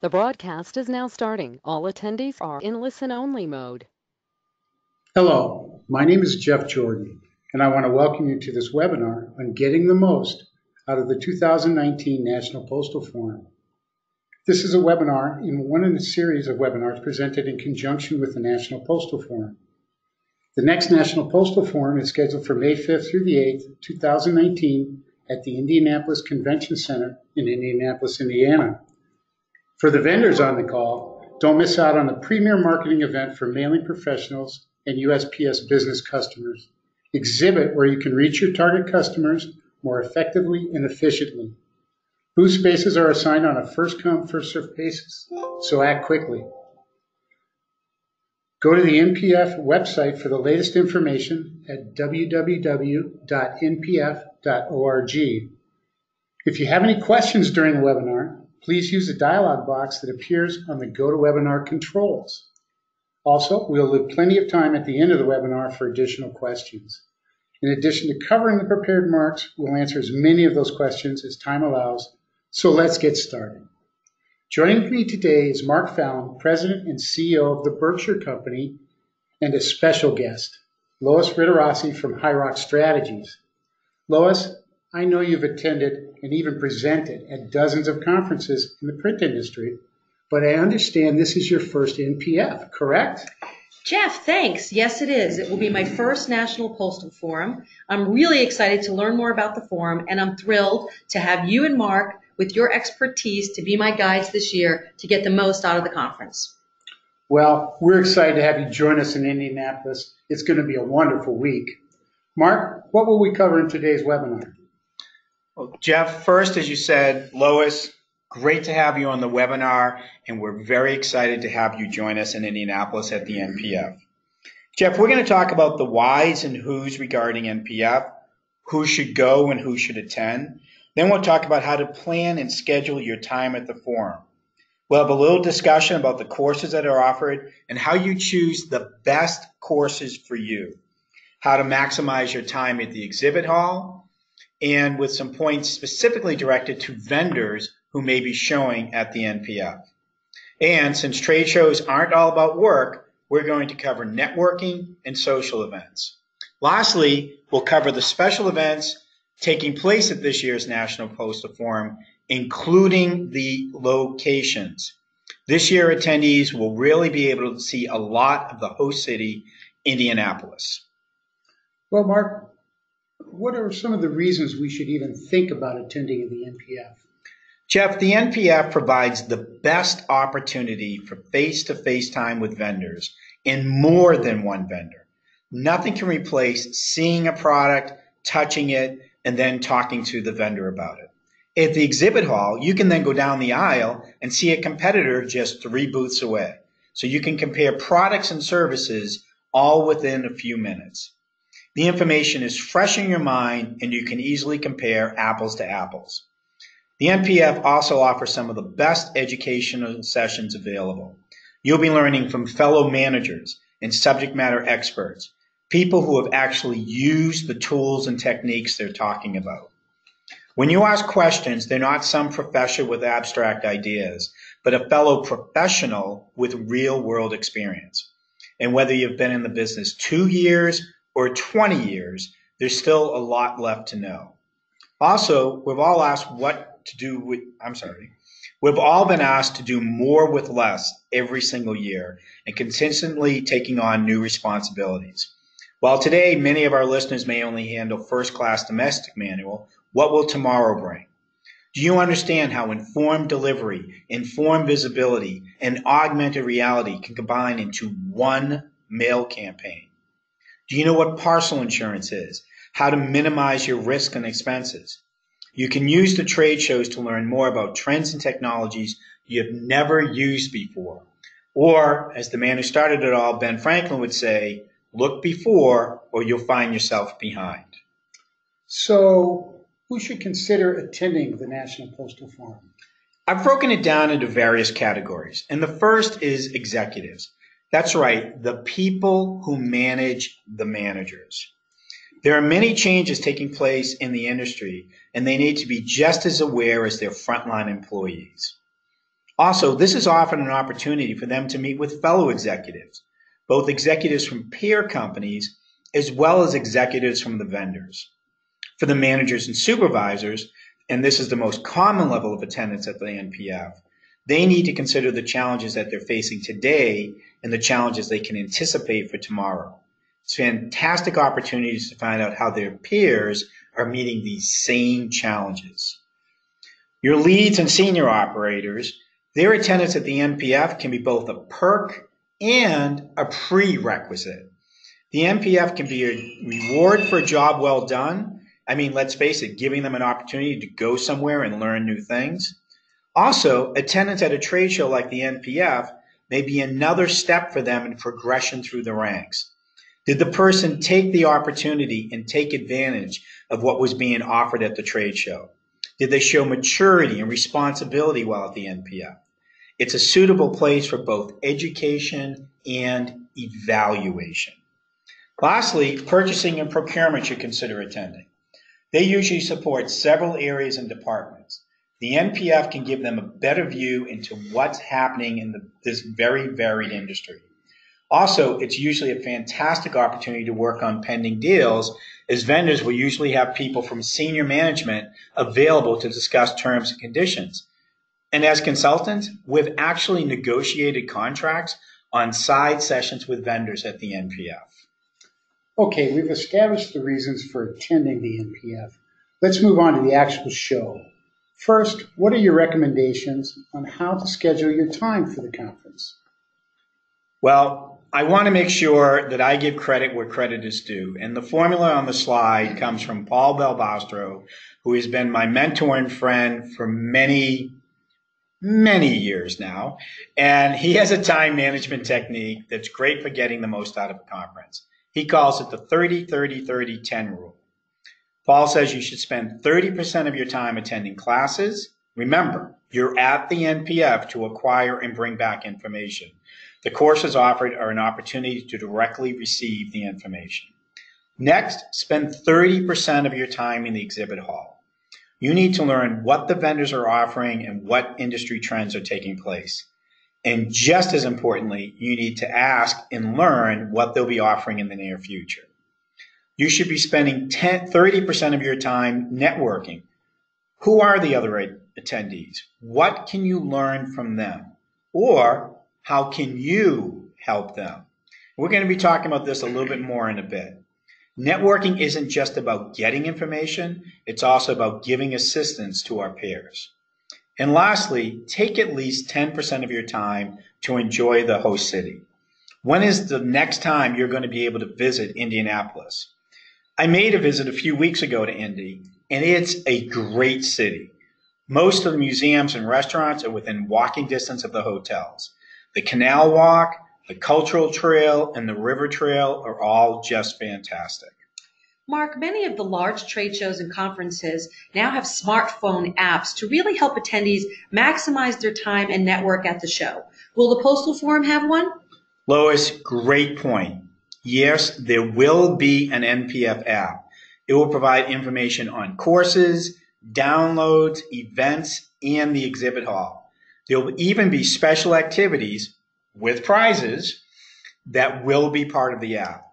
The broadcast is now starting. All attendees are in listen-only mode. Hello, my name is Jeff Jordan, and I want to welcome you to this webinar on getting the most out of the 2019 National Postal Forum. This is a webinar in one in a series of webinars presented in conjunction with the National Postal Forum. The next National Postal Forum is scheduled for May 5th through the 8th, 2019 at the Indianapolis Convention Center in Indianapolis, Indiana. For the vendors on the call, don't miss out on the premier marketing event for mailing professionals and USPS business customers. Exhibit where you can reach your target customers more effectively and efficiently. Booth spaces are assigned on a first-come, first-served basis, so act quickly. Go to the NPF website for the latest information at www.npf.org. If you have any questions during the webinar, please use the dialog box that appears on the GoToWebinar controls. Also, we'll leave plenty of time at the end of the webinar for additional questions. In addition to covering the prepared remarks, we'll answer as many of those questions as time allows, so let's get started. Joining me today is Mark Fallon, President and CEO of the Berkshire Company, and a special guest, Lois Ritterossi from High Rock Strategies. Lois, I know you've attended and even presented at dozens of conferences in the print industry, but I understand this is your first NPF, correct? Jeff, thanks. Yes, it is. It will be my first National Postal Forum. I'm really excited to learn more about the forum, and I'm thrilled to have you and Mark with your expertise to be my guides this year to get the most out of the conference. Well, we're excited to have you join us in Indianapolis. It's going to be a wonderful week. Mark, what will we cover in today's webinar? Well, Jeff, first, as you said, Lois, great to have you on the webinar, and we're very excited to have you join us in Indianapolis at the NPF. Jeff, we're going to talk about the whys and whos regarding NPF, who should go and who should attend. Then we'll talk about how to plan and schedule your time at the forum. We'll have a little discussion about the courses that are offered and how you choose the best courses for you, how to maximize your time at the exhibit hall, and with some points specifically directed to vendors who may be showing at the NPF. And since trade shows aren't all about work, we're going to cover networking and social events. Lastly, we'll cover the special events taking place at this year's National Postal Forum, including the locations. This year, attendees will really be able to see a lot of the host city, Indianapolis. Well, Mark, what are some of the reasons we should even think about attending the NPF? Jeff, the NPF provides the best opportunity for face-to-face time with vendors in more than one vendor. Nothing can replace seeing a product, touching it, and then talking to the vendor about it. At the exhibit hall, you can then go down the aisle and see a competitor just 3 booths away. So you can compare products and services all within a few minutes. The information is fresh in your mind, and you can easily compare apples to apples. The NPF also offers some of the best educational sessions available. You'll be learning from fellow managers and subject matter experts, people who have actually used the tools and techniques they're talking about. When you ask questions, they're not some professor with abstract ideas, but a fellow professional with real-world experience. And whether you've been in the business 2 years or 20 years, there's still a lot left to know. Also, we've all been asked to do more with less every single year and consistently taking on new responsibilities. While today many of our listeners may only handle first-class domestic manual, what will tomorrow bring? Do you understand how informed delivery, informed visibility, and augmented reality can combine into one mail campaign? Do you know what parcel insurance is? How to minimize your risk and expenses? You can use the trade shows to learn more about trends and technologies you have never used before. Or, as the man who started it all, Ben Franklin, would say, look before or you'll find yourself behind. So, who should consider attending the National Postal Forum? I've broken it down into various categories, and the first is executives. That's right, the people who manage the managers. There are many changes taking place in the industry, and they need to be just as aware as their frontline employees. Also, this is often an opportunity for them to meet with fellow executives, both executives from peer companies as well as executives from the vendors. For the managers and supervisors, and this is the most common level of attendance at the NPF, they need to consider the challenges that they're facing today and the challenges they can anticipate for tomorrow. It's fantastic opportunities to find out how their peers are meeting these same challenges. Your leads and senior operators, their attendance at the NPF can be both a perk and a prerequisite. The NPF can be a reward for a job well done. I mean, let's face it, giving them an opportunity to go somewhere and learn new things. Also, attendance at a trade show like the NPF may be another step for them in progression through the ranks. Did the person take the opportunity and take advantage of what was being offered at the trade show? Did they show maturity and responsibility while at the NPF? It's a suitable place for both education and evaluation. Lastly, purchasing and procurement should consider attending. They usually support several areas and departments. The NPF can give them a better view into what's happening in this very varied industry. Also, it's usually a fantastic opportunity to work on pending deals, as vendors will usually have people from senior management available to discuss terms and conditions. And as consultants, we've actually negotiated contracts on side sessions with vendors at the NPF. Okay, we've established the reasons for attending the NPF. Let's move on to the actual show. First, what are your recommendations on how to schedule your time for the conference? Well, I want to make sure that I give credit where credit is due. And the formula on the slide comes from Paul Belbastro, who has been my mentor and friend for many years now. And he has a time management technique that's great for getting the most out of a conference. He calls it the 30-30-30-10 rule. Paul says you should spend 30% of your time attending classes. Remember, you're at the NPF to acquire and bring back information. The courses offered are an opportunity to directly receive the information. Next, spend 30% of your time in the exhibit hall. You need to learn what the vendors are offering and what industry trends are taking place. And just as importantly, you need to ask and learn what they'll be offering in the near future. You should be spending 30% of your time networking. Who are the other attendees? What can you learn from them? Or how can you help them? We're going to be talking about this a little bit more in a bit. Networking isn't just about getting information, it's also about giving assistance to our peers. And lastly, take at least 10% of your time to enjoy the host city. When is the next time you're going to be able to visit Indianapolis? I made a visit a few weeks ago to Indy, and it's a great city. Most of the museums and restaurants are within walking distance of the hotels. The Canal Walk, the Cultural Trail, and the River Trail are all just fantastic. Mark, many of the large trade shows and conferences now have smartphone apps to really help attendees maximize their time and network at the show. Will the Postal Forum have one? Lois, great point. Yes, there will be an NPF app. It will provide information on courses, downloads, events, and the exhibit hall. There will even be special activities with prizes that will be part of the app.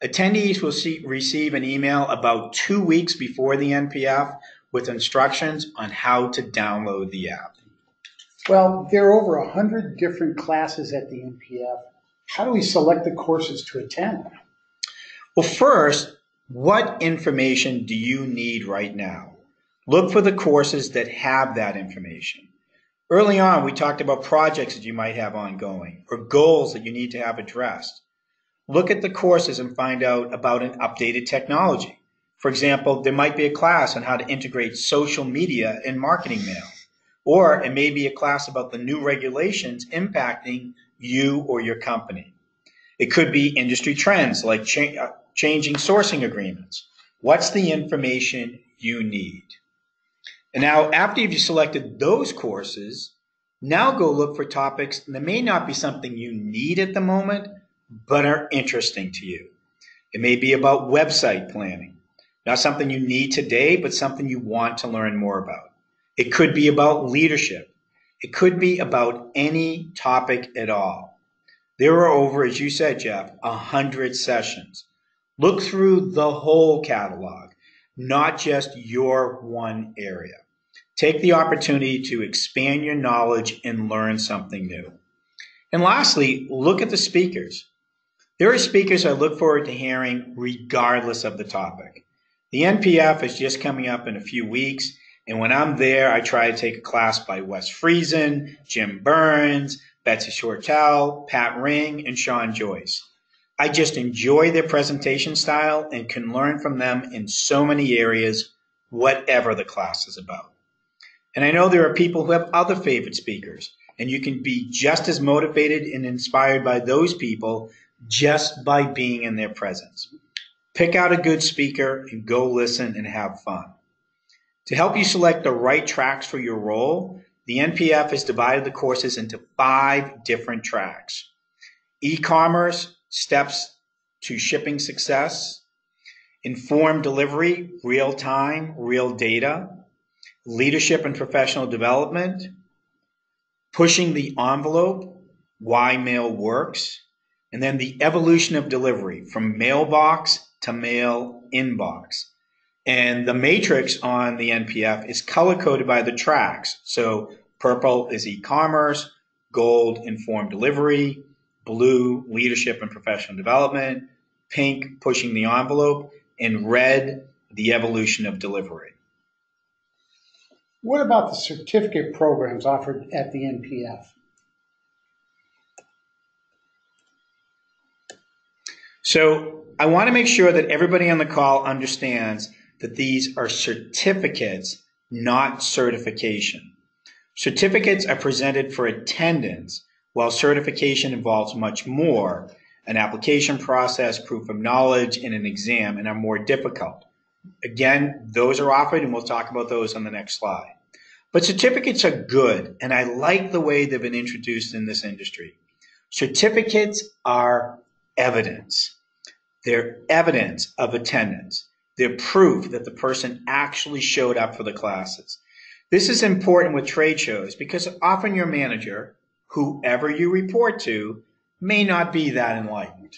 Attendees will receive an email about 2 weeks before the NPF with instructions on how to download the app. Well, there are over 100 different classes at the NPF. How do we select the courses to attend? Well, first, what information do you need right now? Look for the courses that have that information. Early on, we talked about projects that you might have ongoing or goals that you need to have addressed. Look at the courses and find out about an updated technology. For example, there might be a class on how to integrate social media in marketing mail, or it may be a class about the new regulations impacting you or your company. It could be industry trends like changing sourcing agreements. What's the information you need? And now, after you've selected those courses, now go look for topics that may not be something you need at the moment, but are interesting to you. It may be about website planning, not something you need today, but something you want to learn more about. It could be about leadership. It could be about any topic at all. There are over, as you said, Jeff, 100 sessions. Look through the whole catalog, not just your one area. Take the opportunity to expand your knowledge and learn something new. And lastly, look at the speakers. There are speakers I look forward to hearing regardless of the topic. The NPF is just coming up in a few weeks, and when I'm there, I try to take a class by Wes Friesen, Jim Burns, Betsy Shortell, Pat Ring, and Sean Joyce. I just enjoy their presentation style and can learn from them in so many areas, whatever the class is about. And I know there are people who have other favorite speakers, and you can be just as motivated and inspired by those people just by being in their presence. Pick out a good speaker and go listen and have fun. To help you select the right tracks for your role, the NPF has divided the courses into 5 different tracks. E-commerce, steps to shipping success. Informed delivery, real time, real data. Leadership and professional development. Pushing the envelope, why mail works. And then the evolution of delivery from mailbox to mail inbox. And the matrix on the NPF is color-coded by the tracks. So purple is e-commerce, gold, informed delivery, blue, leadership and professional development, pink, pushing the envelope, and red, the evolution of delivery. What about the certificate programs offered at the NPF? So I want to make sure that everybody on the call understands that these are certificates, not certification. Certificates are presented for attendance, while certification involves much more, an application process, proof of knowledge, and an exam, and are more difficult. Again, those are offered, and we'll talk about those on the next slide. But certificates are good, and I like the way they've been introduced in this industry. Certificates are evidence. They're evidence of attendance. They're proof that the person actually showed up for the classes. This is important with trade shows because often your manager, whoever you report to, may not be that enlightened.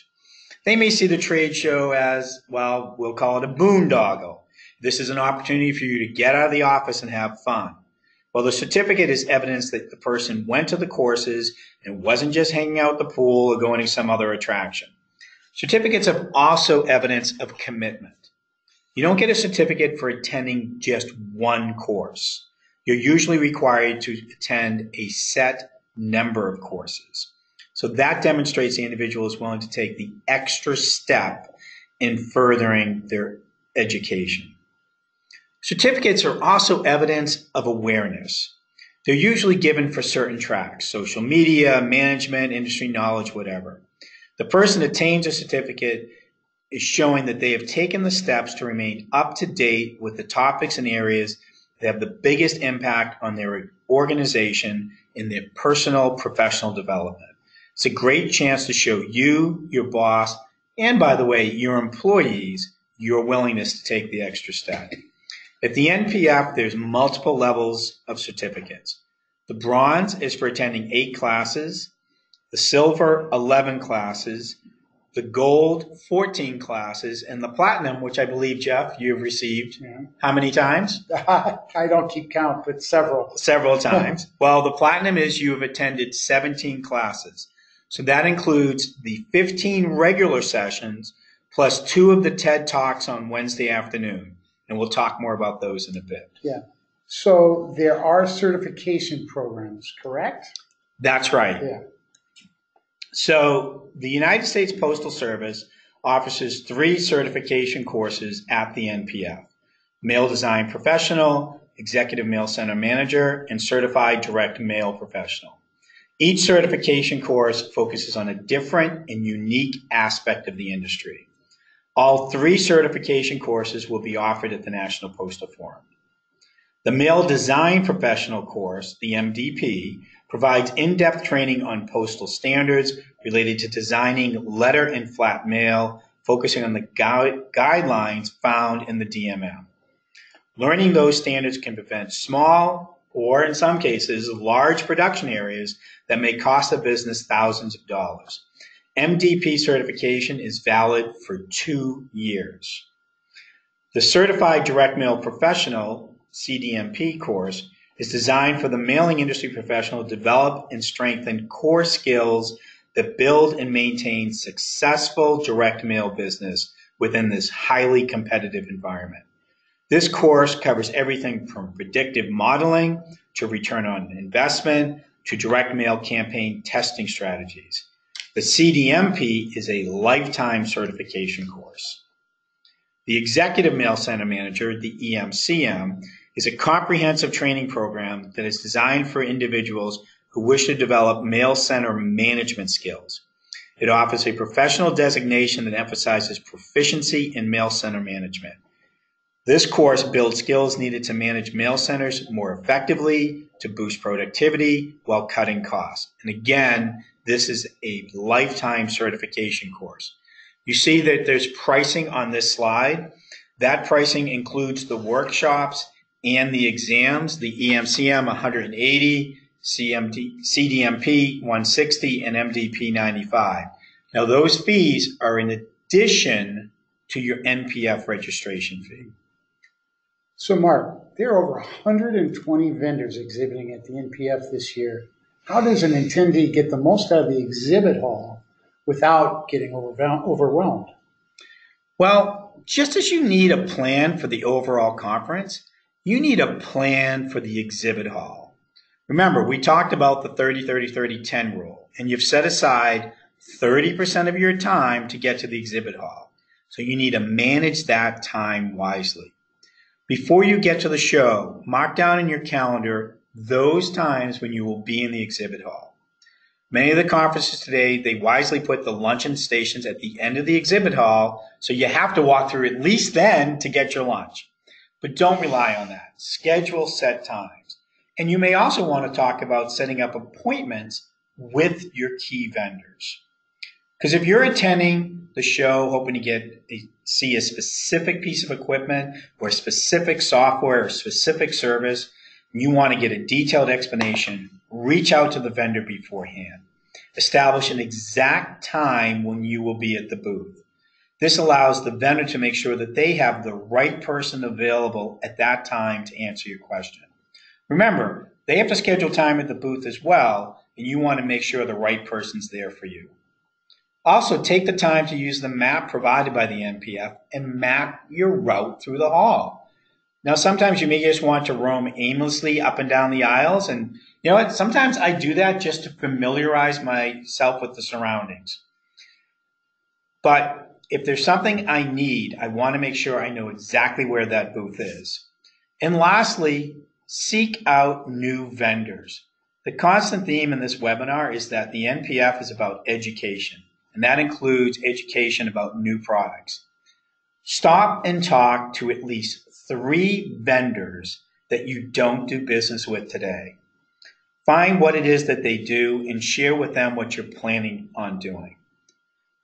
They may see the trade show as, well, we'll call it a boondoggle. This is an opportunity for you to get out of the office and have fun. Well, the certificate is evidence that the person went to the courses and wasn't just hanging out at the pool or going to some other attraction. Certificates are also evidence of commitment. You don't get a certificate for attending just one course. You're usually required to attend a set number of courses. So that demonstrates the individual is willing to take the extra step in furthering their education. Certificates are also evidence of awareness. They're usually given for certain tracks, social media, management, industry knowledge, whatever. The person attains a certificate is showing that they have taken the steps to remain up to date with the topics and areas that have the biggest impact on their organization in their personal professional development. It's a great chance to show you, your boss, and by the way, your employees, your willingness to take the extra step. At the NPF, there's multiple levels of certificates. The bronze is for attending 8 classes, the silver, 11 classes, the gold, 14 classes, and the platinum, which I believe, Jeff, you've received how many times? I don't keep count, but several. Several times. Well, the platinum is you have attended 17 classes. So that includes the 15 regular sessions plus 2 of the TED Talks on Wednesday afternoon. And we'll talk more about those in a bit. Yeah. So there are certification programs, correct? That's right. Yeah. So the United States Postal Service offers 3 certification courses at the NPF: Mail Design Professional, Executive Mail Center Manager, and Certified Direct Mail Professional. Each certification course focuses on a different and unique aspect of the industry. All 3 certification courses will be offered at the National Postal Forum. The Mail Design Professional course, the MDP, provides in-depth training on postal standards related to designing letter and flat mail, focusing on the guidelines found in the DMM. Learning those standards can prevent small or in some cases, large production areas that may cost a business thousands of dollars. MDP certification is valid for 2 years. The Certified Direct Mail Professional, CDMP course, is designed for the mailing industry professional to develop and strengthen core skills that build and maintain successful direct mail business within this highly competitive environment. This course covers everything from predictive modeling to return on investment to direct mail campaign testing strategies. The CDMP is a lifetime certification course. The Executive Mail Center Manager, the EMCM, is a comprehensive training program that is designed for individuals who wish to develop mail center management skills. It offers a professional designation that emphasizes proficiency in mail center management. This course builds skills needed to manage mail centers more effectively, to boost productivity while cutting costs. And again, this is a lifetime certification course. You see that there's pricing on this slide. That pricing includes the workshops and the exams, the EMCM 180, CDMP 160, and MDP 95. Now those fees are in addition to your NPF registration fee. So Mark, there are over 120 vendors exhibiting at the NPF this year. How does an attendee get the most out of the exhibit hall without getting overwhelmed? Well, just as you need a plan for the overall conference, you need a plan for the exhibit hall. Remember, we talked about the 30-30-30-10 rule, and you've set aside 30% of your time to get to the exhibit hall. So you need to manage that time wisely. Before you get to the show, mark down in your calendar those times when you will be in the exhibit hall. Many of the conferences today, they wisely put the luncheon stations at the end of the exhibit hall, so you have to walk through at least then to get your lunch. But don't rely on that. Schedule set times. And you may also want to talk about setting up appointments with your key vendors. Because if you're attending the show hoping to see a specific piece of equipment or specific software or specific service, and you want to get a detailed explanation, reach out to the vendor beforehand. Establish an exact time when you will be at the booth. This allows the vendor to make sure that they have the right person available at that time to answer your question. Remember, they have to schedule time at the booth as well, and you want to make sure the right person's there for you. Also, take the time to use the map provided by the NPF and map your route through the hall. Now, sometimes you may just want to roam aimlessly up and down the aisles, and you know what? Sometimes I do that just to familiarize myself with the surroundings. But if there's something I need, I want to make sure I know exactly where that booth is. And lastly, seek out new vendors. The constant theme in this webinar is that the NPF is about education, and that includes education about new products. Stop and talk to at least 3 vendors that you don't do business with today. Find what it is that they do and share with them what you're planning on doing.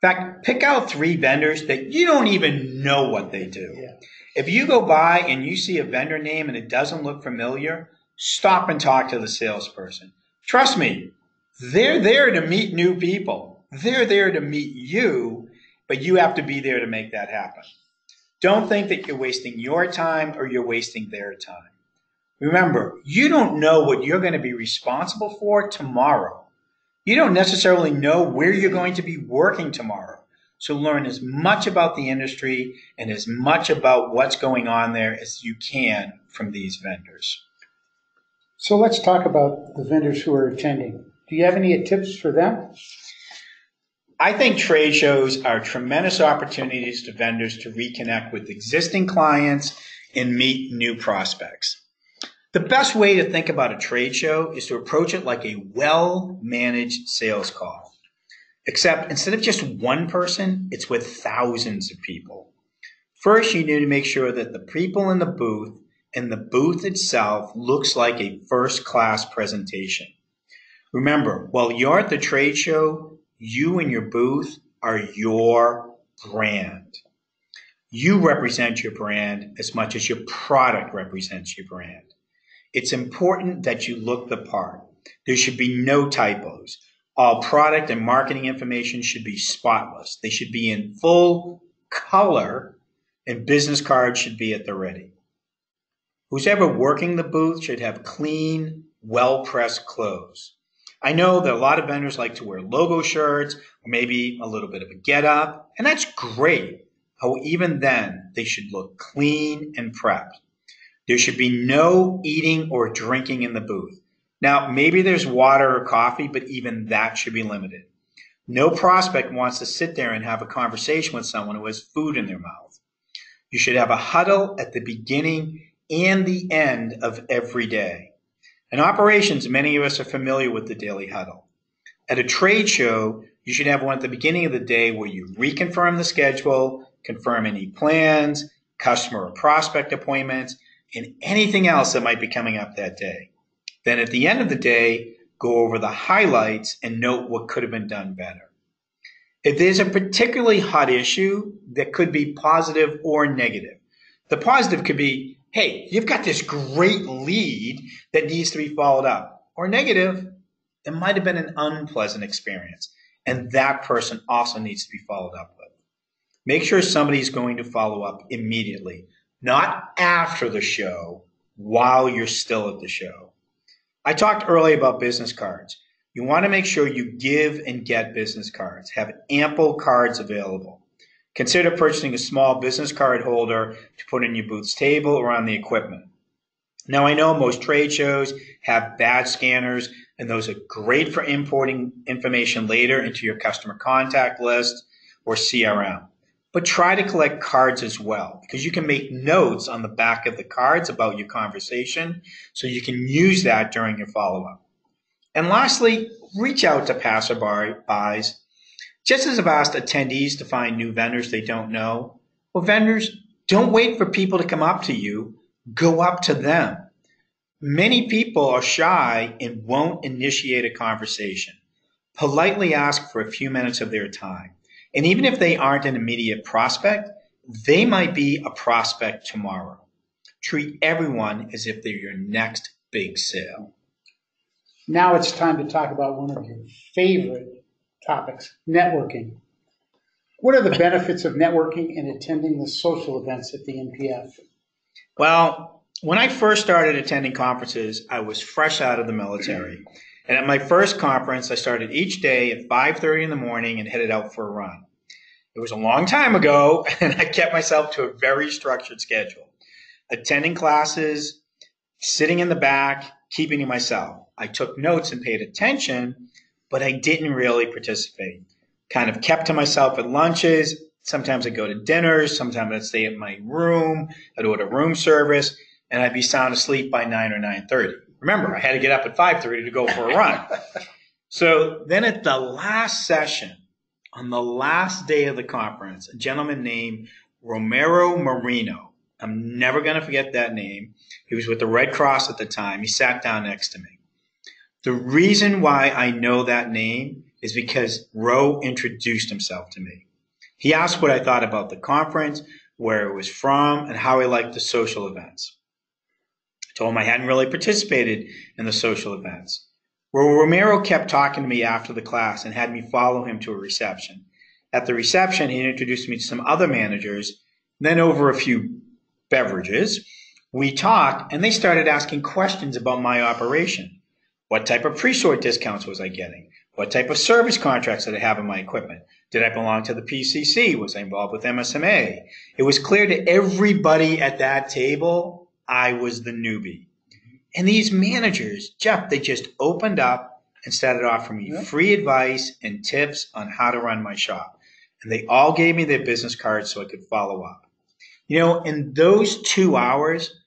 In fact, pick out 3 vendors that you don't even know what they do. Yeah. If you go by and you see a vendor name and it doesn't look familiar, stop and talk to the salesperson. Trust me, they're there to meet new people. They're there to meet you, but you have to be there to make that happen. Don't think that you're wasting your time or you're wasting their time. Remember, you don't know what you're going to be responsible for tomorrow. You don't necessarily know where you're going to be working tomorrow. So learn as much about the industry and as much about what's going on there as you can from these vendors. So let's talk about the vendors who are attending. Do you have any tips for them? I think trade shows are tremendous opportunities to vendors to reconnect with existing clients and meet new prospects. The best way to think about a trade show is to approach it like a well-managed sales call. Except instead of just one person, it's with thousands of people. First, you need to make sure that the people in the booth and the booth itself looks like a first-class presentation. Remember, while you're at the trade show, you and your booth are your brand. You represent your brand as much as your product represents your brand. It's important that you look the part. There should be no typos. All product and marketing information should be spotless. They should be in full color, and business cards should be at the ready. Who's ever working the booth should have clean, well-pressed clothes. I know that a lot of vendors like to wear logo shirts or maybe a little bit of a get-up, and that's great. However, even then, they should look clean and prepped. There should be no eating or drinking in the booth. Now, maybe there's water or coffee, but even that should be limited. No prospect wants to sit there and have a conversation with someone who has food in their mouth. You should have a huddle at the beginning and the end of every day. In operations, many of us are familiar with the daily huddle. At a trade show, you should have one at the beginning of the day where you reconfirm the schedule, confirm any plans, customer or prospect appointments, and anything else that might be coming up that day. Then at the end of the day, go over the highlights and note what could have been done better. If there's a particularly hot issue that could be positive or negative, the positive could be, hey, you've got this great lead that needs to be followed up. Or negative, it might have been an unpleasant experience, and that person also needs to be followed up with. Make sure somebody's going to follow up immediately, not after the show, while you're still at the show. I talked earlier about business cards. You want to make sure you give and get business cards. Have ample cards available. Consider purchasing a small business card holder to put in your booth's table or on the equipment. Now, I know most trade shows have badge scanners, and those are great for importing information later into your customer contact list or CRM. But try to collect cards as well, because you can make notes on the back of the cards about your conversation, so you can use that during your follow-up. And lastly, reach out to passerbys. Just as I've asked attendees to find new vendors they don't know, well, vendors, don't wait for people to come up to you. Go up to them. Many people are shy and won't initiate a conversation. Politely ask for a few minutes of their time. And even if they aren't an immediate prospect, they might be a prospect tomorrow. Treat everyone as if they're your next big sale. Now it's time to talk about one of your favorite topics, networking. What are the benefits of networking and attending the social events at the NPF? Well, when I first started attending conferences, I was fresh out of the military. And at my first conference, I started each day at 5:30 in the morning and headed out for a run. It was a long time ago, and I kept myself to a very structured schedule. Attending classes, sitting in the back, keeping to myself. I took notes and paid attention, but I didn't really participate. Kind of kept to myself at lunches. Sometimes I'd go to dinners. Sometimes I'd stay at my room. I'd order room service, and I'd be sound asleep by 9 or 9:30. Remember, I had to get up at 5:30 to go for a run. So then at the last session, on the last day of the conference, a gentleman named Romero Marino, I'm never going to forget that name. He was with the Red Cross at the time. He sat down next to me. The reason why I know that name is because Ro introduced himself to me. He asked what I thought about the conference, where it was from, and how I liked the social events. I told him I hadn't really participated in the social events. Well, Romero kept talking to me after the class and had me follow him to a reception. At the reception, he introduced me to some other managers. Then over a few beverages, we talked, and they started asking questions about my operation. What type of pre-sort discounts was I getting? What type of service contracts did I have in my equipment? Did I belong to the PCC? Was I involved with MSMA? It was clear to everybody at that table I was the newbie. And these managers, Jeff, they just opened up and started offering me free advice and tips on how to run my shop. And they all gave me their business cards so I could follow up. You know, in those 2 hours,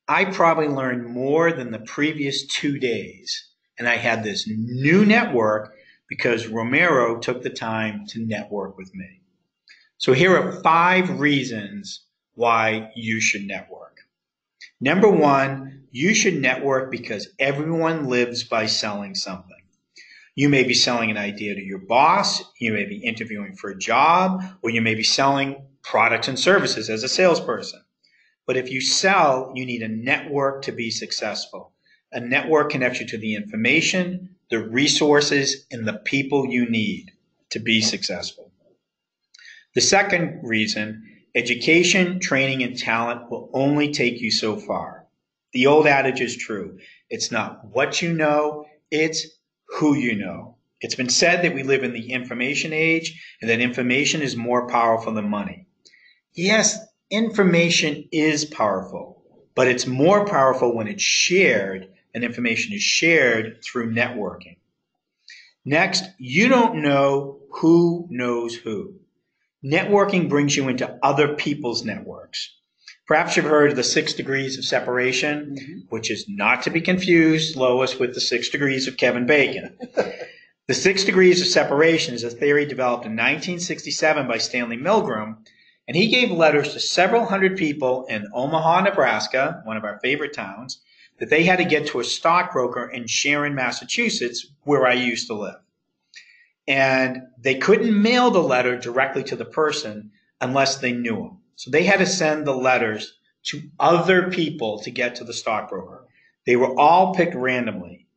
I probably learned more than the previous 2 days. And I had this new network because Romero took the time to network with me. So here are 5 reasons why you should network. Number 1, you should network because everyone lives by selling something. You may be selling an idea to your boss, you may be interviewing for a job, or you may be selling products and services as a salesperson. But if you sell, you need a network to be successful. A network connects you to the information, the resources, and the people you need to be successful. The second reason, education, training, and talent will only take you so far. The old adage is true. It's not what you know, it's who you know. It's been said that we live in the information age and that information is more powerful than money. Yes, information is powerful, but it's more powerful when it's shared and information is shared through networking. Next, you don't know who knows who. Networking brings you into other people's networks. Perhaps you've heard of the 6 degrees of separation, which is not to be confused, Lois, with the 6 degrees of Kevin Bacon. The 6 degrees of separation is a theory developed in 1967 by Stanley Milgram, and he gave letters to several hundred people in Omaha, Nebraska, one of our favorite towns, that they had to get to a stockbroker in Sharon, Massachusetts, where I used to live. And they couldn't mail the letter directly to the person unless they knew him. So they had to send the letters to other people to get to the stockbroker. They were all picked randomly.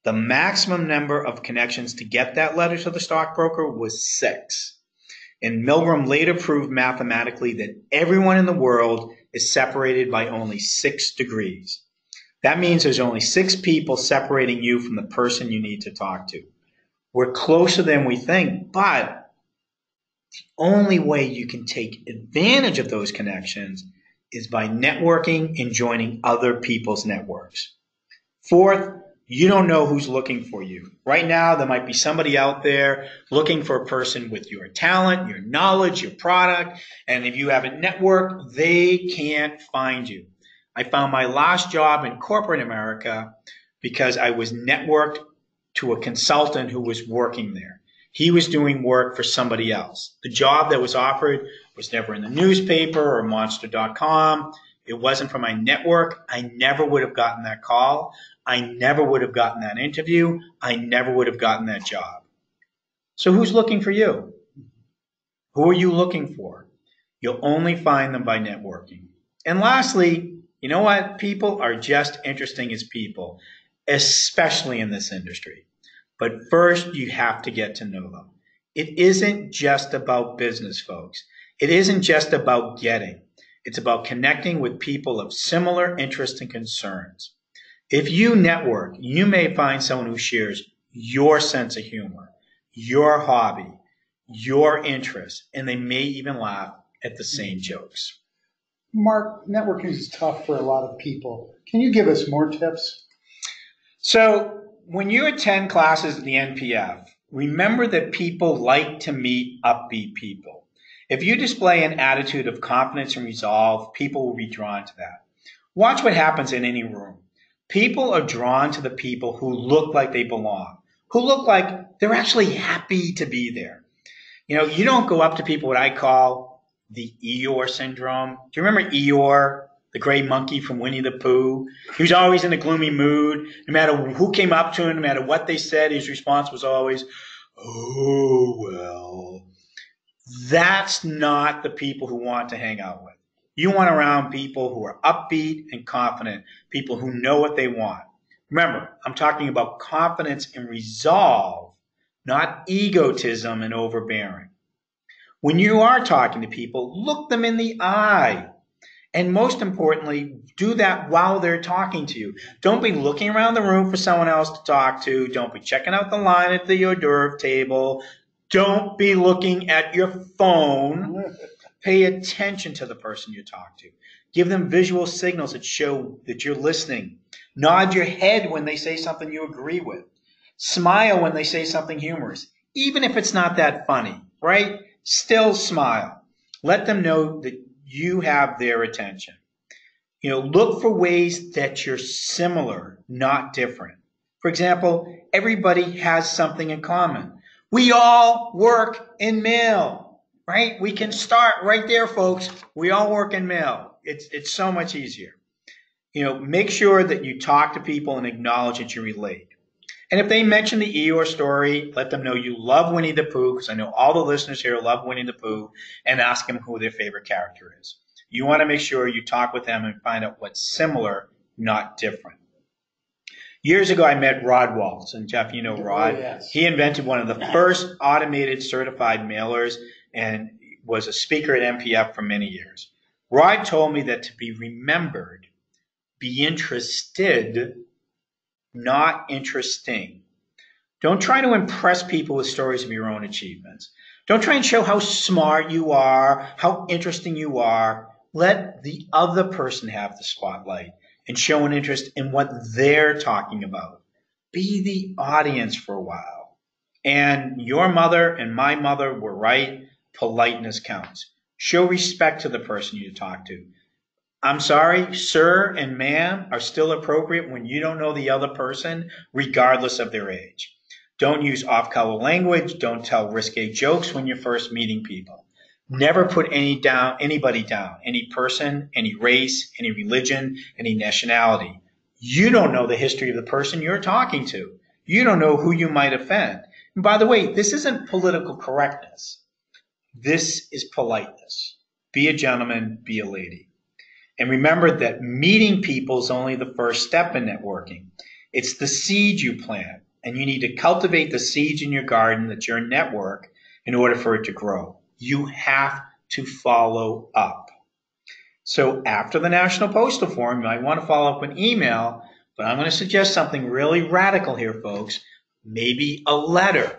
The maximum number of connections to get that letter to the stockbroker was 6. And Milgram later proved mathematically that everyone in the world is separated by only 6 degrees. That means there's only 6 people separating you from the person you need to talk to. We're closer than we think, but the only way you can take advantage of those connections is by networking and joining other people's networks. Fourth, you don't know who's looking for you. Right now, there might be somebody out there looking for a person with your talent, your knowledge, your product, and if you have a network, they can't find you. I found my last job in corporate America because I was networked to a consultant who was working there. He was doing work for somebody else. The job that was offered was never in the newspaper or monster.com. It wasn't from my network. I never would have gotten that call. I never would have gotten that interview. I never would have gotten that job. So who's looking for you? Who are you looking for? You'll only find them by networking. And lastly, you know what? People are just interesting as people, especially in this industry. But first, you have to get to know them. It isn't just about business, folks. It isn't just about getting. It's about connecting with people of similar interests and concerns. If you network, you may find someone who shares your sense of humor, your hobby, your interests, and they may even laugh at the same jokes. Mark, networking is tough for a lot of people. Can you give us more tips? So when you attend classes at the NPF, remember that people like to meet upbeat people. If you display an attitude of confidence and resolve, people will be drawn to that. Watch what happens in any room. People are drawn to the people who look like they belong, who look like they're actually happy to be there. You know, you don't go up to people what I call the Eeyore syndrome. Do you remember Eeyore, the gray monkey from Winnie the Pooh? He was always in a gloomy mood. No matter who came up to him, no matter what they said, his response was always, "Oh, well." That's not the people who want to hang out with. You want around people who are upbeat and confident, people who know what they want. Remember, I'm talking about confidence and resolve, not egotism and overbearing. When you are talking to people, look them in the eye. And most importantly, do that while they're talking to you. Don't be looking around the room for someone else to talk to. Don't be checking out the line at the hors d'oeuvre table. Don't be looking at your phone. Pay attention to the person you talk to. Give them visual signals that show that you're listening. Nod your head when they say something you agree with. Smile when they say something humorous. Even if it's not that funny, right? Still smile. Let them know that you have their attention. You know, look for ways that you're similar, not different. For example, everybody has something in common. We all work in mail, right? We can start right there, folks. We all work in mail. It's so much easier. You know, make sure that you talk to people and acknowledge that you relate. And if they mention the Eeyore story, let them know you love Winnie the Pooh, because I know all the listeners here love Winnie the Pooh, and ask them who their favorite character is. You want to make sure you talk with them and find out what's similar, not different. Years ago, I met Rod Waltz, and Jeff, you know Rod. Oh, yes. He invented one of the first automated certified mailers and was a speaker at MPF for many years. Rod told me that to be remembered, be interested, not interesting. Don't try to impress people with stories of your own achievements. Don't try and show how smart you are, how interesting you are. Let the other person have the spotlight and show an interest in what they're talking about. Be the audience for a while. And your mother and my mother were right. Politeness counts. Show respect to the person you talk to. I'm sorry, sir and ma'am are still appropriate when you don't know the other person, regardless of their age. Don't use off-color language. Don't tell risque jokes when you're first meeting people. Never put anybody down, any person, any race, any religion, any nationality. You don't know the history of the person you're talking to. You don't know who you might offend. And by the way, this isn't political correctness. This is politeness. Be a gentleman, be a lady. And remember that meeting people is only the first step in networking. It's the seed you plant, and you need to cultivate the seeds in your garden that's your network in order for it to grow. You have to follow up. So after the National Postal Forum, you might want to follow up with email, but I'm going to suggest something really radical here, folks. Maybe a letter,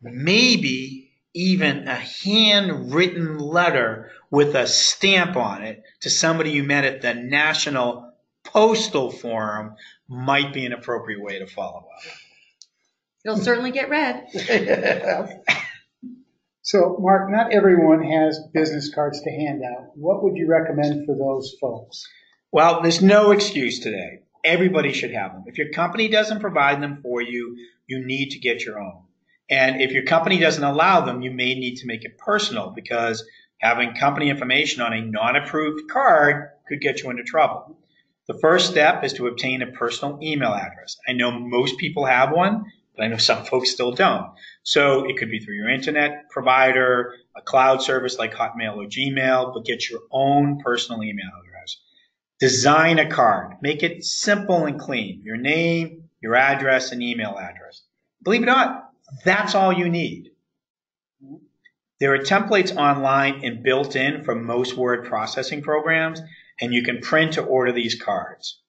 maybe even a handwritten letter with a stamp on it to somebody you met at the National Postal Forum might be an appropriate way to follow up. It'll certainly get read. So, Mark, not everyone has business cards to hand out. What would you recommend for those folks? Well, there's no excuse today. Everybody should have them. If your company doesn't provide them for you, you need to get your own. And if your company doesn't allow them, you may need to make it personal, because having company information on a non-approved card could get you into trouble. The first step is to obtain a personal email address. I know most people have one, but I know some folks still don't. So it could be through your internet provider, a cloud service like Hotmail or Gmail, but get your own personal email address. Design a card. Make it simple and clean. Your name, your address, and email address. Believe it or not, that's all you need. There are templates online and built in for most word processing programs, and you can print or order these cards.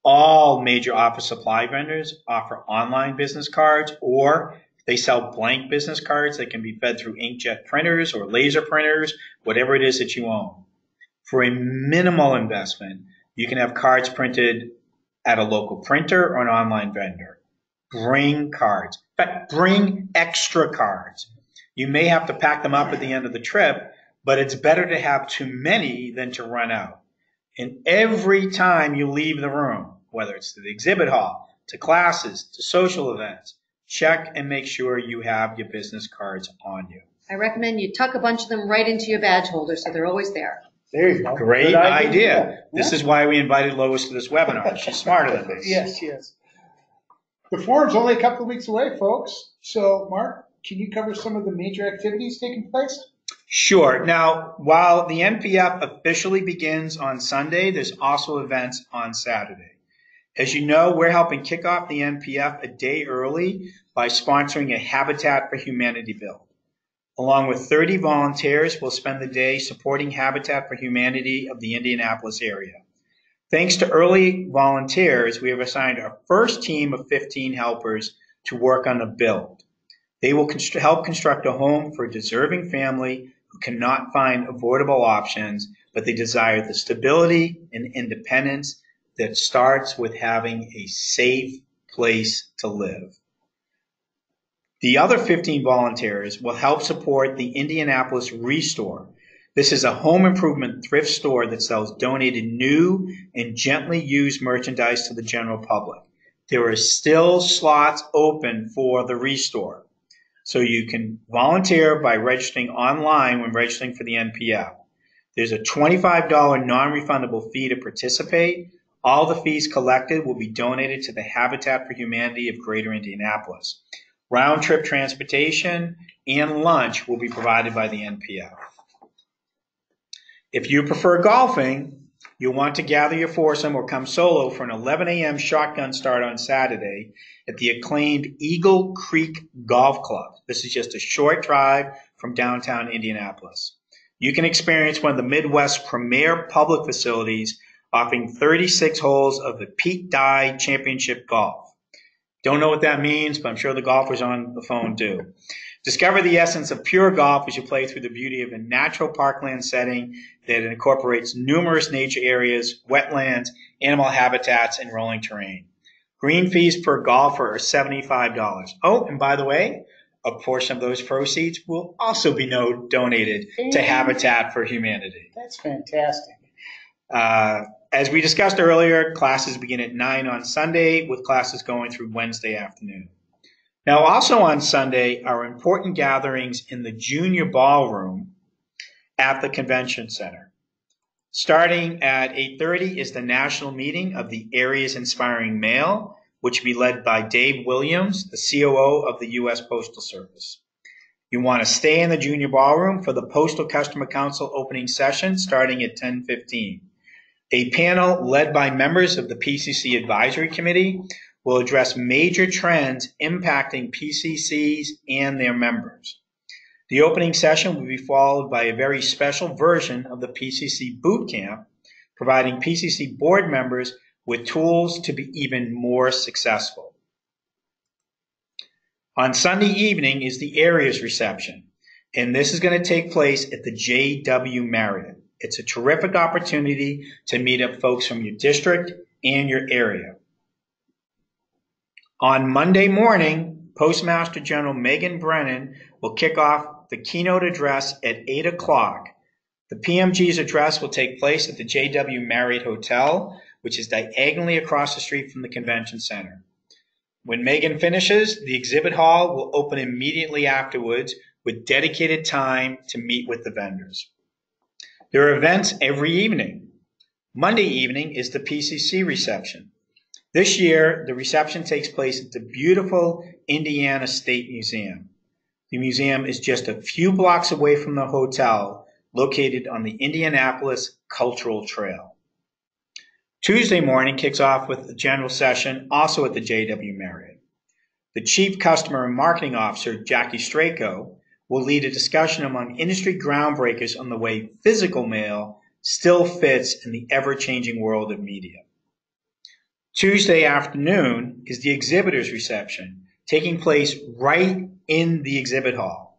All major office supply vendors offer online business cards, or they sell blank business cards that can be fed through inkjet printers or laser printers, whatever it is that you own. For a minimal investment, you can have cards printed at a local printer or an online vendor. Bring cards. In fact, bring extra cards. You may have to pack them up at the end of the trip, but it's better to have too many than to run out. And every time you leave the room, whether it's to the exhibit hall, to classes, to social events, check and make sure you have your business cards on you. I recommend you tuck a bunch of them right into your badge holder so they're always there. There you go. Great Good idea. Yeah. This is why we invited Lois to this webinar. She's smarter than this. Yes. The forum's only a couple of weeks away, folks. So, Mark, can you cover some of the major activities taking place? Sure. Now, while the NPF officially begins on Sunday, there's also events on Saturday. As you know, we're helping kick off the NPF a day early by sponsoring a Habitat for Humanity build. Along with 30 volunteers, we'll spend the day supporting Habitat for Humanity of the Indianapolis area. Thanks to early volunteers, we have assigned our first team of 15 helpers to work on the build. They will help construct a home for a deserving family who cannot find affordable options, but they desire the stability and independence that starts with having a safe place to live. The other 15 volunteers will help support the Indianapolis Restore. This is a home improvement thrift store that sells donated new and gently used merchandise to the general public. There are still slots open for the Restore. So you can volunteer by registering online when registering for the NPF. There's a $25 non-refundable fee to participate. All the fees collected will be donated to the Habitat for Humanity of Greater Indianapolis. Round-trip transportation and lunch will be provided by the NPF. If you prefer golfing, You'll want to gather your foursome or come solo for an 11 a.m. shotgun start on Saturday at the acclaimed Eagle Creek Golf Club. This is just a short drive from downtown Indianapolis. You can experience one of the Midwest's premier public facilities, offering 36 holes of the Pete Dye Championship Golf. Don't know what that means, but I'm sure the golfers on the phone do. Discover the essence of pure golf as you play through the beauty of a natural parkland setting that incorporates numerous nature areas, wetlands, animal habitats, and rolling terrain. Green fees per golfer are $75. Oh, and by the way, a portion of those proceeds will also be donated to Habitat for Humanity. That's fantastic. As we discussed earlier, classes begin at 9 on Sunday, with classes going through Wednesday afternoon. Now, also on Sunday are important gatherings in the junior ballroom at the convention center. Starting at 8:30 is the national meeting of the Area's Inspiring Male, which will be led by Dave Williams, the COO of the U.S. Postal Service. You want to stay in the junior ballroom for the Postal Customer Council opening session starting at 10:15. A panel led by members of the PCC Advisory Committee will address major trends impacting PCCs and their members. The opening session will be followed by a very special version of the PCC Boot Camp, providing PCC board members with tools to be even more successful. On Sunday evening is the Area's reception, and this is going to take place at the JW Marriott. It's a terrific opportunity to meet up folks from your district and your area. On Monday morning, Postmaster General Megan Brennan will kick off the keynote address at 8 o'clock. The PMG's address will take place at the JW Marriott Hotel, which is diagonally across the street from the convention center. When Megan finishes, the exhibit hall will open immediately afterwards with dedicated time to meet with the vendors. There are events every evening. Monday evening is the PCC reception. This year, the reception takes place at the beautiful Indiana State Museum. The museum is just a few blocks away from the hotel, located on the Indianapolis Cultural Trail. Tuesday morning kicks off with the general session, also at the JW Marriott. The Chief Customer and Marketing Officer, Jackie Strayko, will lead a discussion among industry groundbreakers on the way physical mail still fits in the ever-changing world of media. Tuesday afternoon is the exhibitors reception, taking place right in the exhibit hall.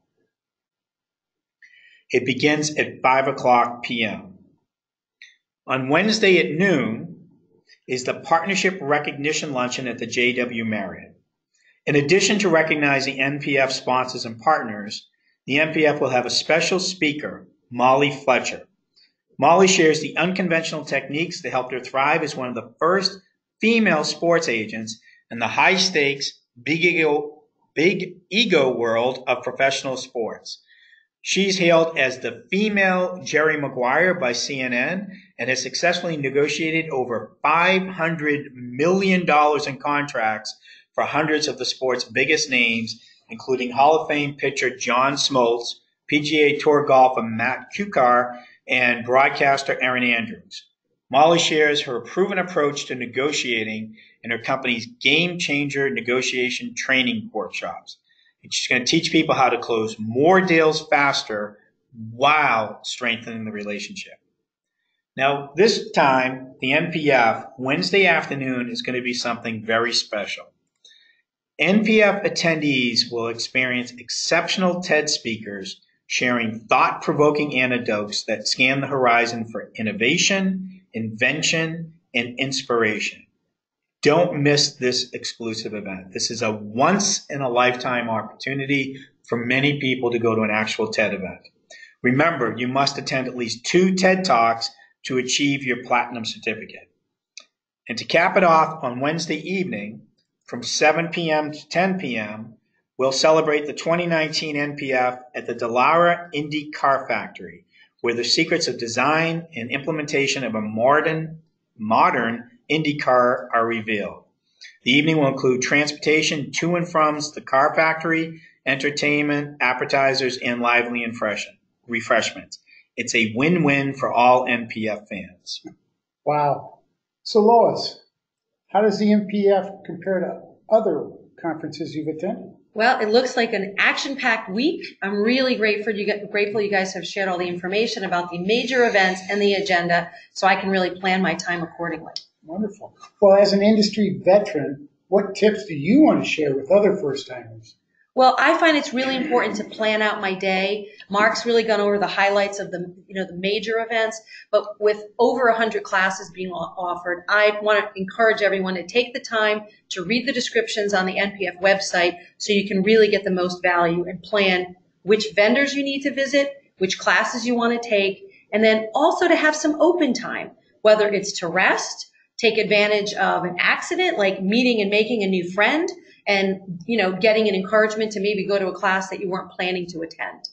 It begins at 5 o'clock p.m. On Wednesday at noon is the Partnership Recognition Luncheon at the JW Marriott. In addition to recognizing NPF sponsors and partners, the NPF will have a special speaker, Molly Fletcher. Molly shares the unconventional techniques that helped her thrive as one of the first female sports agents in the high-stakes, big ego world of professional sports. She's hailed as the female Jerry Maguire by CNN and has successfully negotiated over $500 million in contracts for hundreds of the sport's biggest names, including Hall of Fame pitcher John Smoltz, PGA Tour golfer Matt Kuchar, and broadcaster Erin Andrews. Molly shares her proven approach to negotiating in her company's Game Changer negotiation training workshops. And she's going to teach people how to close more deals faster while strengthening the relationship. Now, this time, the NPF, Wednesday afternoon, is going to be something very special. NPF attendees will experience exceptional TED speakers sharing thought-provoking anecdotes that scan the horizon for innovation, invention, and inspiration. Don't miss this exclusive event. This is a once-in-a-lifetime opportunity for many people to go to an actual TED event. Remember, you must attend at least 2 TED Talks to achieve your platinum certificate. And to cap it off, on Wednesday evening, from 7 p.m. to 10 p.m., we'll celebrate the 2019 NPF at the Dallara Indy Car Factory, where the secrets of design and implementation of a modern Indy car are revealed. The evening will include transportation to and from the car factory, entertainment, appetizers, and lively refreshments. It's a win-win for all NPF fans. Wow. So Lois, how does the NPF compare to other conferences you've attended? Well, it looks like an action-packed week. I'm really grateful you guys have shared all the information about the major events and the agenda so I can really plan my time accordingly. Wonderful. Well, as an industry veteran, what tips do you want to share with other first-timers? Well, I find it's really important to plan out my day. Mark's really gone over the highlights of the major events, but with over 100 classes being offered, I want to encourage everyone to take the time to read the descriptions on the NPF website so you can really get the most value and plan which vendors you need to visit, which classes you want to take, and then also to have some open time, whether it's to rest, take advantage of an accident like meeting and making a new friend, and getting an encouragement to maybe go to a class that you weren't planning to attend.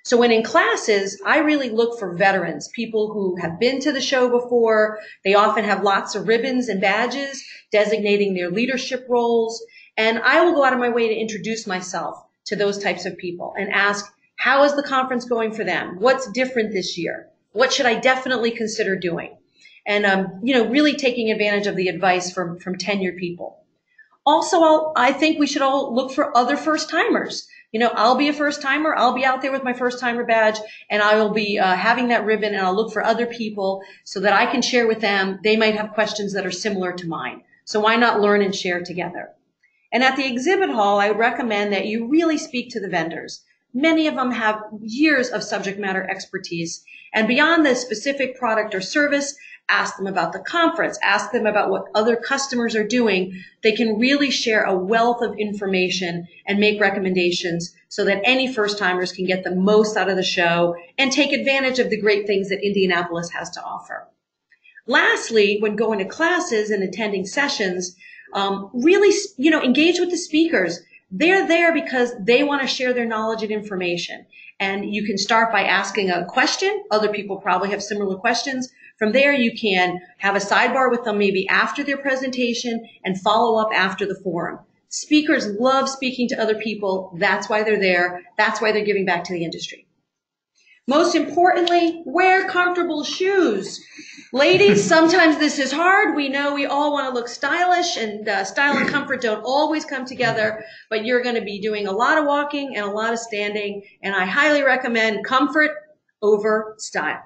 So when in classes, I really look for veterans, people who have been to the show before. They often have lots of ribbons and badges designating their leadership roles, and I will go out of my way to introduce myself to those types of people and ask, how is the conference going for them? What's different this year? What should I definitely consider doing? And really taking advantage of the advice from tenured people. Also, I think we should all look for other first timers. I'll be a first timer. I'll be out there with my first timer badge, and I will be having that ribbon, and I'll look for other people so that I can share with them. They might have questions that are similar to mine. So why not learn and share together? And at the exhibit hall, I would recommend that you really speak to the vendors. Many of them have years of subject matter expertise, and beyond the specific product or service, ask them about the conference, ask them about what other customers are doing. They can really share a wealth of information and make recommendations so that any first-timers can get the most out of the show and take advantage of the great things that Indianapolis has to offer. Lastly, when going to classes and attending sessions, really, engage with the speakers. They're there because they want to share their knowledge and information. And you can start by asking a question. Other people probably have similar questions. From there, you can have a sidebar with them maybe after their presentation and follow up after the forum. Speakers love speaking to other people. That's why they're there. That's why they're giving back to the industry. Most importantly, wear comfortable shoes. Ladies, sometimes this is hard. We know we all want to look stylish, and style and comfort don't always come together, but you're going to be doing a lot of walking and a lot of standing, and I highly recommend comfort over style.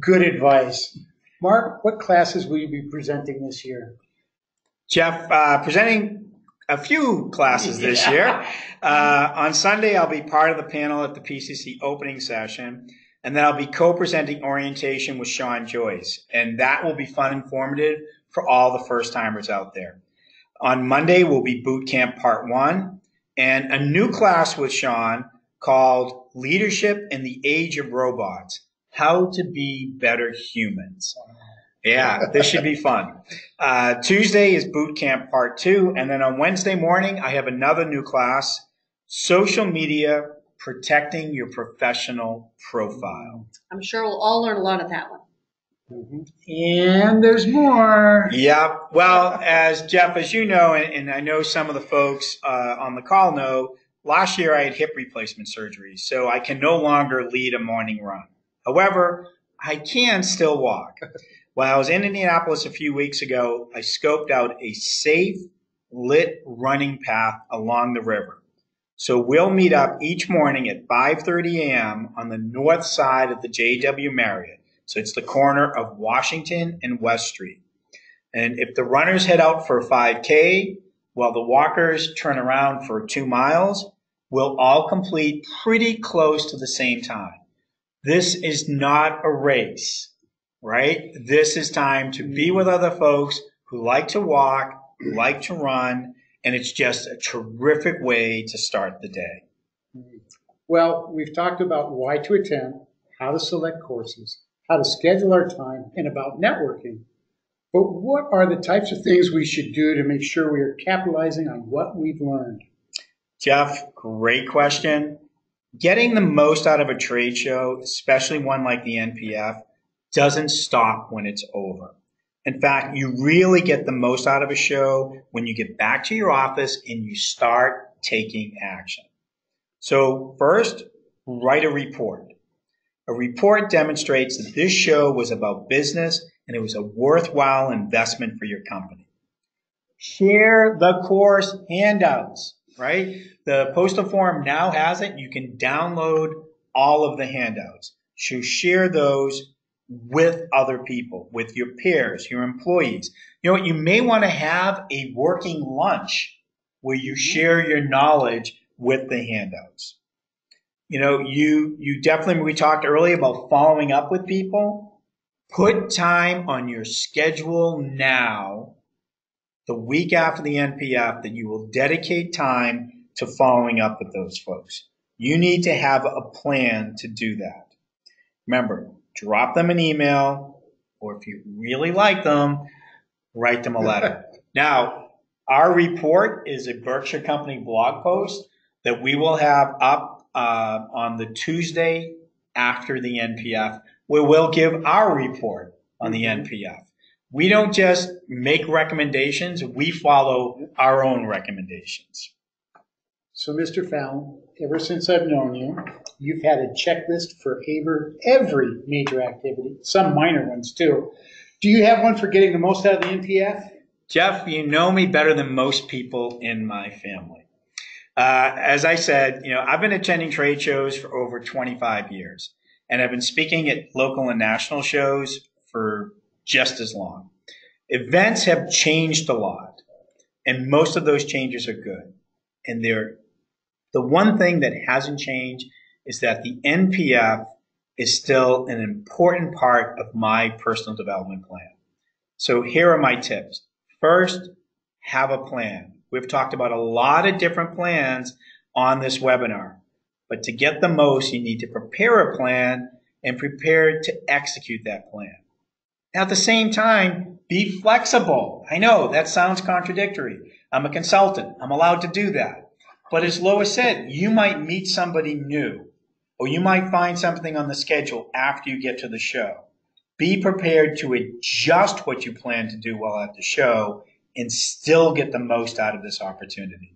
Good advice. Mark, what classes will you be presenting this year? Jeff, presenting a few classes this year. On Sunday, I'll be part of the panel at the PCC opening session, and then I'll be co-presenting orientation with Sean Joyce, and that will be fun and informative for all the first-timers out there. On Monday will be Boot Camp Part 1, and a new class with Sean called Leadership in the Age of Robots, How to Be Better Humans. Yeah, this should be fun. Tuesday is Boot Camp Part 2, and then on Wednesday morning, I have another new class, Social Media, Protecting Your Professional Profile. I'm sure we'll all learn a lot of that one. And there's more. Yeah, well, as Jeff, as you know, and I know some of the folks on the call know, last year I had hip replacement surgery, so I can no longer lead a morning run. However, I can still walk. While I was in Indianapolis a few weeks ago, I scoped out a safe, lit running path along the river. So we'll meet up each morning at 5:30 a.m. on the north side of the JW Marriott. So it's the corner of Washington and West Street. And if the runners head out for a 5K, while the walkers turn around for 2 miles, we'll all complete pretty close to the same time. This is not a race, right? This is time to be with other folks who like to walk, who like to run, and it's just a terrific way to start the day. Well, we've talked about why to attend, how to select courses, how to schedule our time, and about networking. But what are the types of things we should do to make sure we are capitalizing on what we've learned? Jeff, great question. Getting the most out of a trade show, especially one like the NPF, doesn't stop when it's over. In fact, you really get the most out of a show when you get back to your office and you start taking action. So first, write a report. A report demonstrates that this show was about business and it was a worthwhile investment for your company. Share the course handouts, right? The Postal Forum now has it. You can download all of the handouts. So share those with other people, with your peers, your employees. You know what? You may want to have a working lunch where you share your knowledge with the handouts. You know, you definitely, we talked earlier about following up with people. Put time on your schedule now, the week after the NPF, that you will dedicate time to following up with those folks. You need to have a plan to do that. Remember, drop them an email, or if you really like them, write them a letter. Now, our report is a Berkshire Company blog post that we will have up on the Tuesday after the NPF, where we'll give our report on the NPF. We don't just make recommendations, we follow our own recommendations. So, Mr. Fallon, ever since I've known you, you've had a checklist for every major activity, some minor ones too. Do you have one for getting the most out of the NPF? Jeff, you know me better than most people in my family. As I said, you know, I've been attending trade shows for over 25 years, and I've been speaking at local and national shows for just as long. Events have changed a lot, and most of those changes are good. And the one thing that hasn't changed is that the NPF is still an important part of my personal development plan. So here are my tips. First, have a plan. We've talked about a lot of different plans on this webinar, but to get the most, you need to prepare a plan and prepare to execute that plan. At the same time, be flexible. I know that sounds contradictory. I'm a consultant. I'm allowed to do that. But as Lois said, you might meet somebody new, or you might find something on the schedule after you get to the show. Be prepared to adjust what you plan to do while at the show and still get the most out of this opportunity.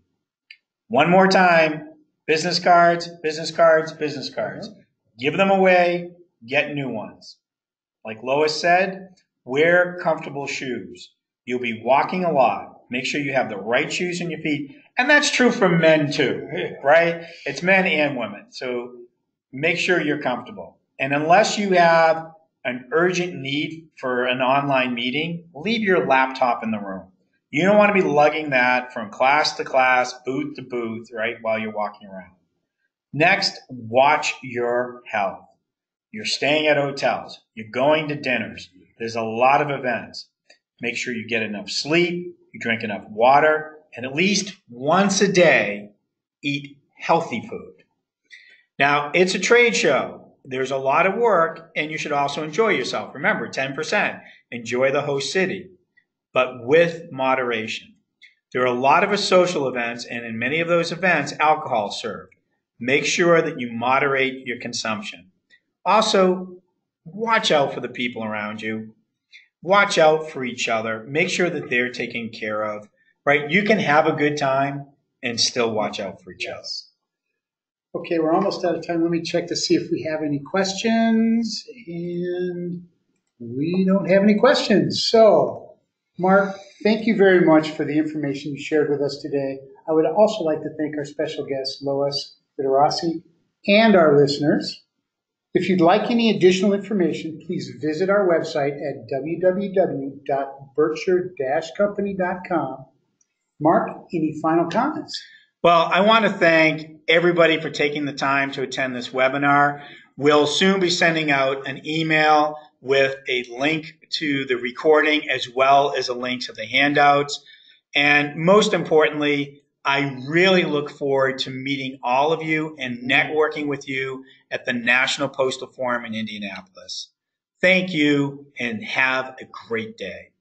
One more time, business cards, business cards, business cards. Give them away, get new ones. Like Lois said, wear comfortable shoes. You'll be walking a lot. Make sure you have the right shoes on your feet. And that's true for men too, right? It's men and women. So make sure you're comfortable. And unless you have an urgent need for an online meeting, leave your laptop in the room. You don't want to be lugging that from class to class, booth to booth, right, while you're walking around. Next, watch your health. You're staying at hotels. You're going to dinners. There's a lot of events. Make sure you get enough sleep, you drink enough water, and at least once a day, eat healthy food. Now, it's a trade show. There's a lot of work, and you should also enjoy yourself. Remember, 10%. Enjoy the host city, but with moderation. There are a lot of social events, and in many of those events, alcohol is served. Make sure that you moderate your consumption. Also, watch out for the people around you. Watch out for each other. Make sure that they're taken care of, right? You can have a good time and still watch out for each other. Okay, we're almost out of time. Let me check to see if we have any questions. And we don't have any questions. So, Mark, thank you very much for the information you shared with us today. I would also like to thank our special guest, Lois Federasi, and our listeners. If you'd like any additional information, please visit our website at www.berkshire-company.com. Mark, any final comments? Well, I want to thank everybody for taking the time to attend this webinar. We'll soon be sending out an email with a link to the recording as well as a link to the handouts. And most importantly, I really look forward to meeting all of you and networking with you at the National Postal Forum in Indianapolis. Thank you and have a great day.